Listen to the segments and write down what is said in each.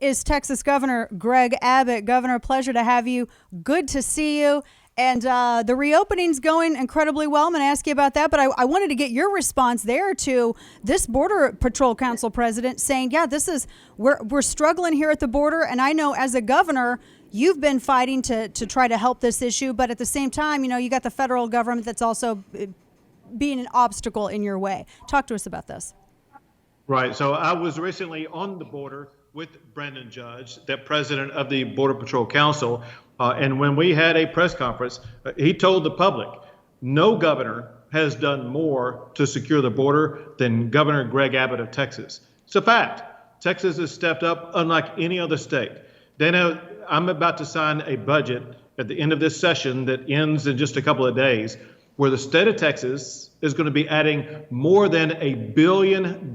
is Texas Governor Greg Abbott. Governor, pleasure to have you. Good to see you. And the reopening's going incredibly well. I'm going to ask you about that, but I wanted to get your response there to this Border Patrol Council president saying, yeah, we're struggling here at the border. And I know as a governor, you've been fighting to try to help this issue. But at the same time, you got the federal government that's also being an obstacle in your way. Talk to us about this. Right. So I was recently on the border with Brandon Judge, the president of the Border Patrol Council. And when we had a press conference, he told the public, no governor has done more to secure the border than Governor Greg Abbott of Texas. It's a fact. Texas has stepped up unlike any other state. Dana, I'm about to sign a budget at the end of this session that ends in just a couple of days, where the state of Texas is going to be adding more than $1 billion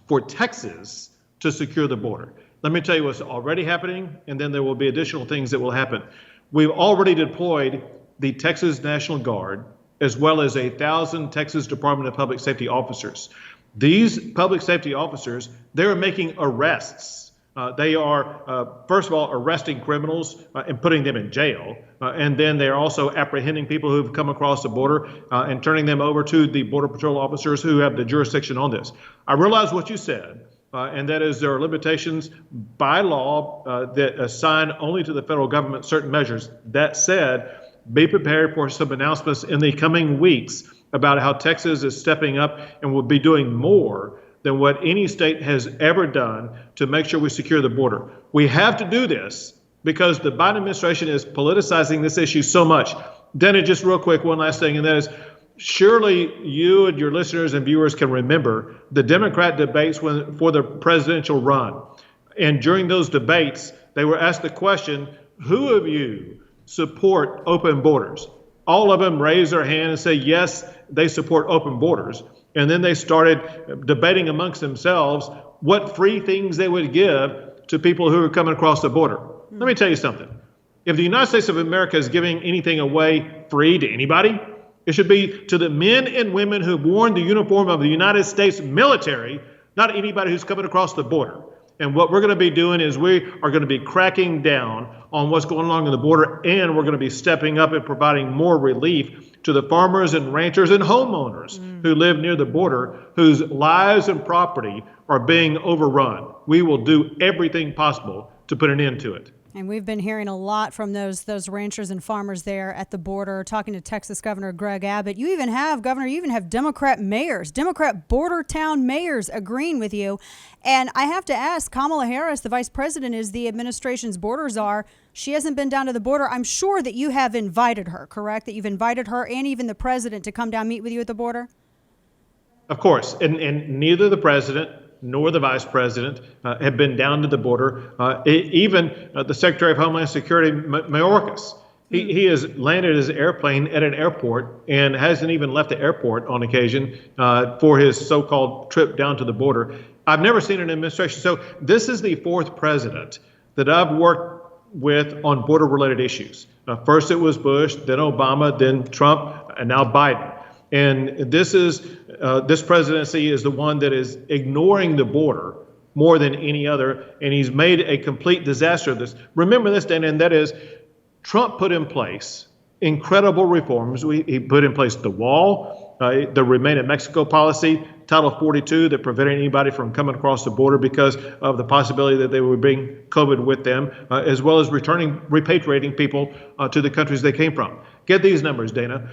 for Texas to secure the border. Let me tell you what's already happening, and then there will be additional things that will happen. We've already deployed the Texas National Guard, as well as 1,000 Texas Department of Public Safety officers. These public safety officers, they're making arrests. They are, first of all, arresting criminals and putting them in jail. And then they're also apprehending people who've come across the border and turning them over to the Border Patrol officers who have the jurisdiction on this. I realize what you said. And that is there are limitations by law that assign only to the federal government certain measures. That said, be prepared for some announcements in the coming weeks about how Texas is stepping up and will be doing more than what any state has ever done to make sure we secure the border. We have to do this because the Biden administration is politicizing this issue so much. Denny, just real quick, one last thing, and that is, surely you and your listeners and viewers can remember the Democrat debates for the presidential run. And during those debates, they were asked the question, who of you support open borders? All of them raised their hand and say, yes, they support open borders. And then they started debating amongst themselves what free things they would give to people who are coming across the border. Let me tell you something. If the United States of America is giving anything away free to anybody, it should be to the men and women who've worn the uniform of the United States military, not anybody who's coming across the border. And what we're going to be doing is we are going to be cracking down on what's going on in the border, and we're going to be stepping up and providing more relief to the farmers and ranchers and homeowners who live near the border, whose lives and property are being overrun. We will do everything possible to put an end to it. And we've been hearing a lot from those ranchers and farmers there at the border, talking to Texas Governor Greg Abbott. You even have Democrat mayors, Democrat border town mayors agreeing with you. And I have to ask, Kamala Harris, the vice president, is the administration's border czar. She hasn't been down to the border. I'm sure that you have invited her, correct? That you've invited her and even the president to come down, meet with you at the border? Of course. And neither the president nor the vice president have been down to the border. Even the Secretary of Homeland Security, Mayorkas, he has landed his airplane at an airport and hasn't even left the airport on occasion for his so-called trip down to the border. I've never seen an administration. So this is the fourth president that I've worked with on border-related issues. First it was Bush, then Obama, then Trump, and now Biden. And this presidency is the one that is ignoring the border more than any other, and he's made a complete disaster of this. Remember this, Dan, and that is Trump put in place incredible reforms. He put in place the wall, the Remain in Mexico policy, Title 42 that prevented anybody from coming across the border because of the possibility that they would bring COVID with them, as well as repatriating people to the countries they came from. Get these numbers, Dana.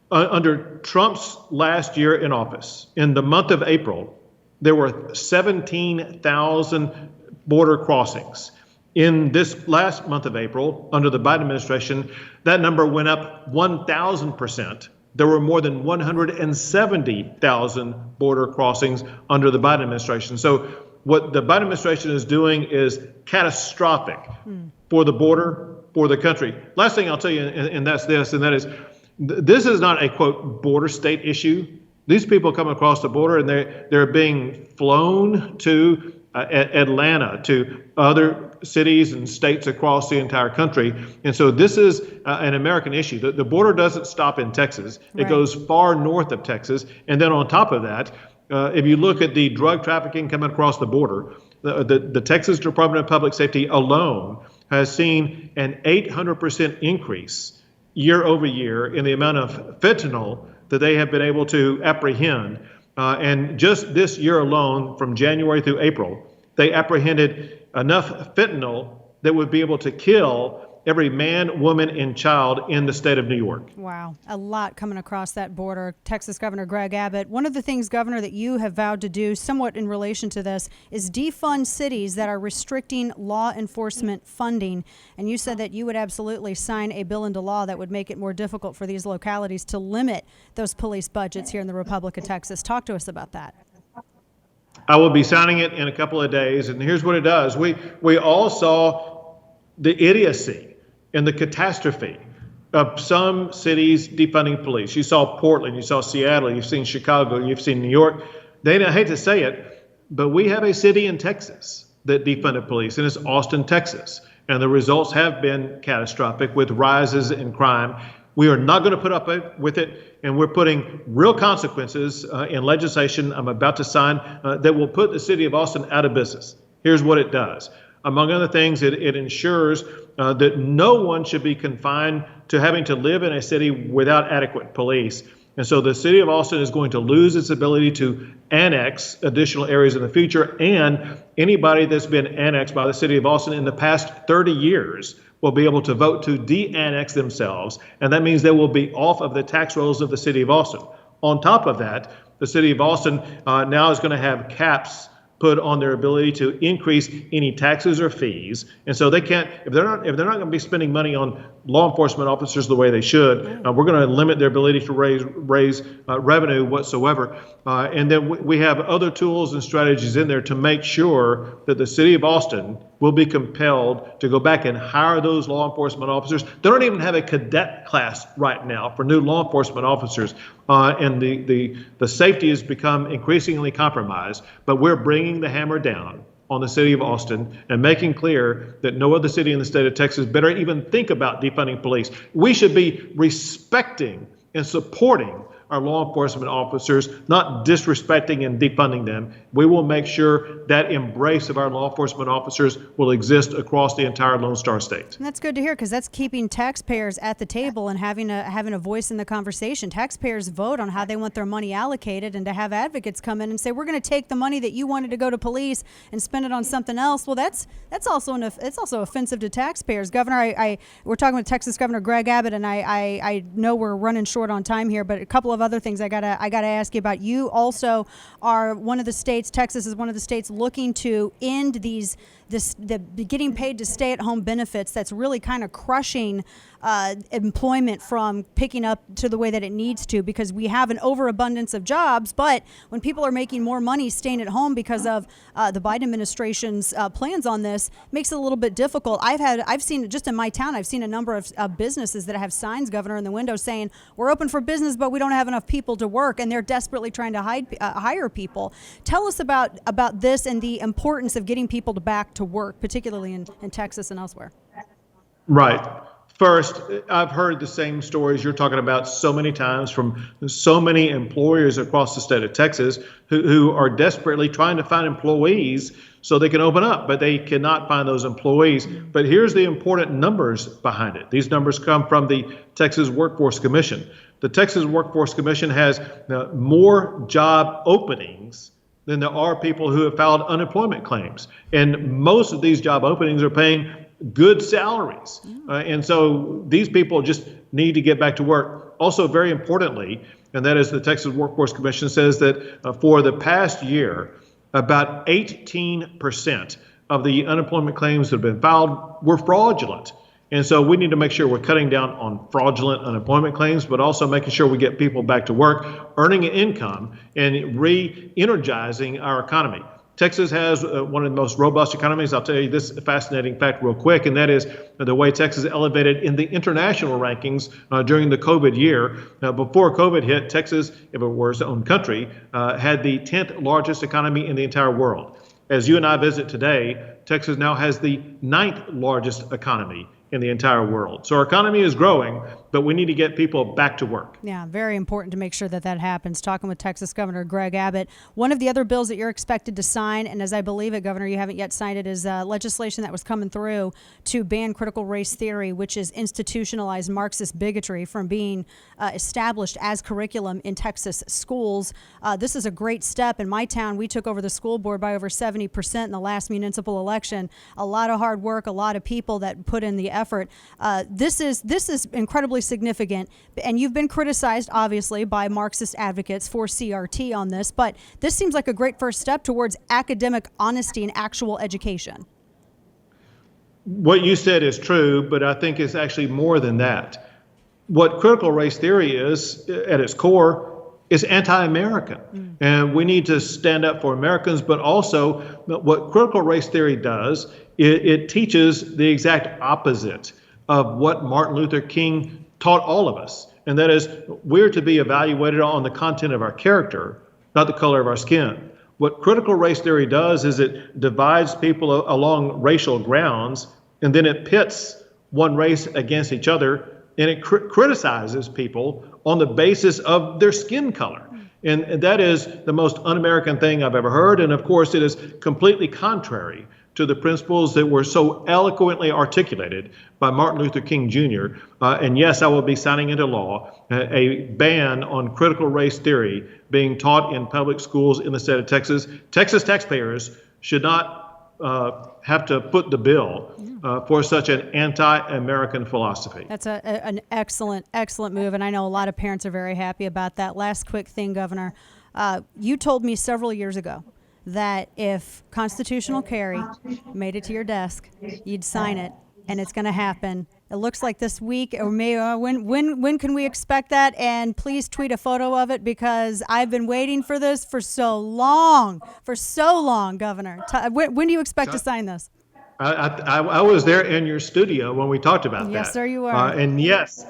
Under Trump's last year in office, in the month of April, there were 17,000 border crossings. In this last month of April, under the Biden administration, that number went up 1,000%. There were more than 170,000 border crossings under the Biden administration. So what the Biden administration is doing is catastrophic for the border, for the country. Last thing I'll tell you, and that's this, and that is, this is not a, quote, border state issue. These people come across the border and they're being flown to Atlanta, to other cities and states across the entire country. And so this is an American issue. The border doesn't stop in Texas. It goes far north of Texas. And then on top of that, if you look at the drug trafficking coming across the border, the Texas Department of Public Safety alone has seen an 800% increase year over year in the amount of fentanyl that they have been able to apprehend. And just this year alone, from January through April, they apprehended enough fentanyl that would be able to kill every man, woman, and child in the state of New York. Wow, a lot coming across that border. Texas Governor Greg Abbott, one of the things, Governor, that you have vowed to do somewhat in relation to this is defund cities that are restricting law enforcement funding. And you said that you would absolutely sign a bill into law that would make it more difficult for these localities to limit those police budgets here in the Republic of Texas. Talk to us about that. I will be signing it in a couple of days, and here's what it does. We all saw the idiocy and the catastrophe of some cities defunding police. You saw Portland, you saw Seattle, you've seen Chicago, you've seen New York. I hate to say it, but we have a city in Texas that defunded police, and it's Austin, Texas. And the results have been catastrophic with rises in crime. We are not going to put up with it, and we're putting real consequences in legislation I'm about to sign that will put the city of Austin out of business. Here's what it does. Among other things, it ensures that no one should be confined to having to live in a city without adequate police. And so the city of Austin is going to lose its ability to annex additional areas in the future, and anybody that's been annexed by the city of Austin in the past 30 years will be able to vote to de-annex themselves, and that means they will be off of the tax rolls of the city of Austin. On top of that, the city of Austin now is going to have caps put on their ability to increase any taxes or fees, and so they can't. If they're not going to be spending money on law enforcement officers the way they should, we're going to limit their ability to raise revenue whatsoever. And then we have other tools and strategies in there to make sure that the city of Austin will be compelled to go back and hire those law enforcement officers. They don't even have a cadet class right now for new law enforcement officers, and the safety has become increasingly compromised. But we're bringing the hammer down on the city of Austin and making clear that no other city in the state of Texas better even think about defunding police. We should be respecting and supporting our law enforcement officers, not disrespecting and defunding them. We will make sure that embrace of our law enforcement officers will exist across the entire Lone Star State. And that's good to hear, because that's keeping taxpayers at the table and having a voice in the conversation. Taxpayers vote on how they want their money allocated, and to have advocates come in and say, we're going to take the money that you wanted to go to police and spend it on something else. Well, that's also it's also offensive to taxpayers. Governor, we're talking with Texas Governor Greg Abbott, and I know we're running short on time here, but a couple of other things I gotta ask you about. You also are one of the states. Texas is one of the states looking to end the getting paid to stay at home benefits. That's really kind of crushing employment from picking up to the way that it needs to, because we have an overabundance of jobs. But when people are making more money staying at home because of the Biden administration's plans on this, makes it a little bit difficult. I've seen just in my town, I've seen a number of businesses that have signs, Governor, in the window saying we're open for business, but we don't have enough people to work, and they're desperately trying to hire people. Tell us about this and the importance of getting people back to work, particularly in Texas and elsewhere. Right. First, I've heard the same stories you're talking about so many times from so many employers across the state of Texas who are desperately trying to find employees so they can open up, but they cannot find those employees. But here's the important numbers behind it. These numbers come from the Texas Workforce Commission. The Texas Workforce Commission has more job openings than there are people who have filed unemployment claims. And most of these job openings are paying good salaries. And so these people just need to get back to work. Also, very importantly, and that is the Texas Workforce Commission says that for the past year, about 18% of the unemployment claims that have been filed were fraudulent. And so we need to make sure we're cutting down on fraudulent unemployment claims, but also making sure we get people back to work, earning an income, and re-energizing our economy. Texas has one of the most robust economies. I'll tell you this fascinating fact real quick, and that is the way Texas elevated in the international rankings during the COVID year. Before COVID hit, Texas, if it were its own country, had the 10th largest economy in the entire world. As you and I visit today, Texas now has the 9th largest economy in the entire world. So our economy is growing, but we need to get people back to work. Yeah, very important to make sure that that happens. Talking with Texas Governor Greg Abbott. One of the other bills that you're expected to sign, and as I believe it, Governor, you haven't yet signed it, is legislation that was coming through to ban critical race theory, which is institutionalized Marxist bigotry, from being established as curriculum in Texas schools. This is a great step. In my town, we took over the school board by over 70% in the last municipal election. A lot of hard work, a lot of people that put in the effort. This is incredibly significant, and you've been criticized, obviously, by Marxist advocates for CRT on this, but this seems like a great first step towards academic honesty and actual education. What you said is true, but I think it's actually more than that. What critical race theory is, at its core, is anti-American. And we need to stand up for Americans, but also what critical race theory does, it teaches the exact opposite of what Martin Luther King taught all of us. And that is, we're to be evaluated on the content of our character, not the color of our skin. What critical race theory does is it divides people along racial grounds, and then it pits one race against each other, and it criticizes people on the basis of their skin color. And that is the most un-American thing I've ever heard. And of course, it is completely contrary to the principles that were so eloquently articulated by Martin Luther King Jr. And yes, I will be signing into law a ban on critical race theory being taught in public schools in the state of Texas. Texas taxpayers should not have to foot the bill for such an anti-American philosophy. That's an excellent move, and I know a lot of parents are very happy about that. Last quick thing, Governor. You told me several years ago that if constitutional carry made it to your desk, you'd sign it, and it's going to happen. It looks like this week, or maybe when can we expect that? And please tweet a photo of it, because I've been waiting for this for so long, Governor. When do you expect to sign this? I was there in your studio when we talked about that. Yes, sir, you were. And yes,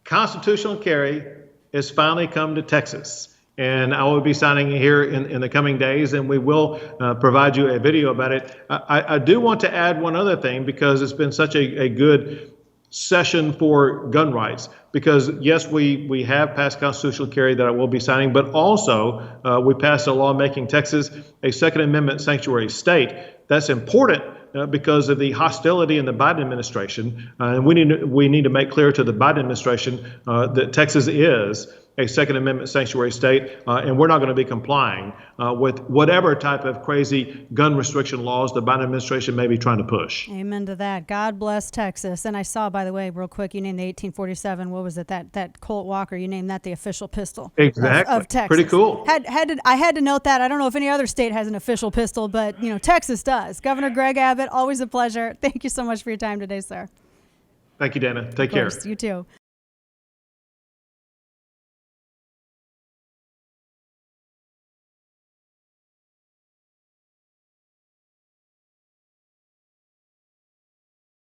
constitutional carry has finally come to Texas. And I will be signing it here in the coming days, and we will provide you a video about it. I do want to add one other thing, because it's been such a good session for gun rights. Because yes, we have passed constitutional carry that I will be signing, but also we passed a law making Texas a Second Amendment sanctuary state. That's important because of the hostility in the Biden administration. And we need to make clear to the Biden administration that Texas is a Second Amendment sanctuary state, and we're not going to be complying with whatever type of crazy gun restriction laws the Biden administration may be trying to push. Amen to that. God bless Texas. And I saw, by the way, real quick, you named the 1847, what was it, that Colt Walker, you named that the official pistol Exactly. of Texas. Pretty cool. I had to note that. I don't know if any other state has an official pistol, but Texas does. Governor Greg Abbott, always a pleasure. Thank you so much for your time today, sir. Thank you, Dana. Take care. You too.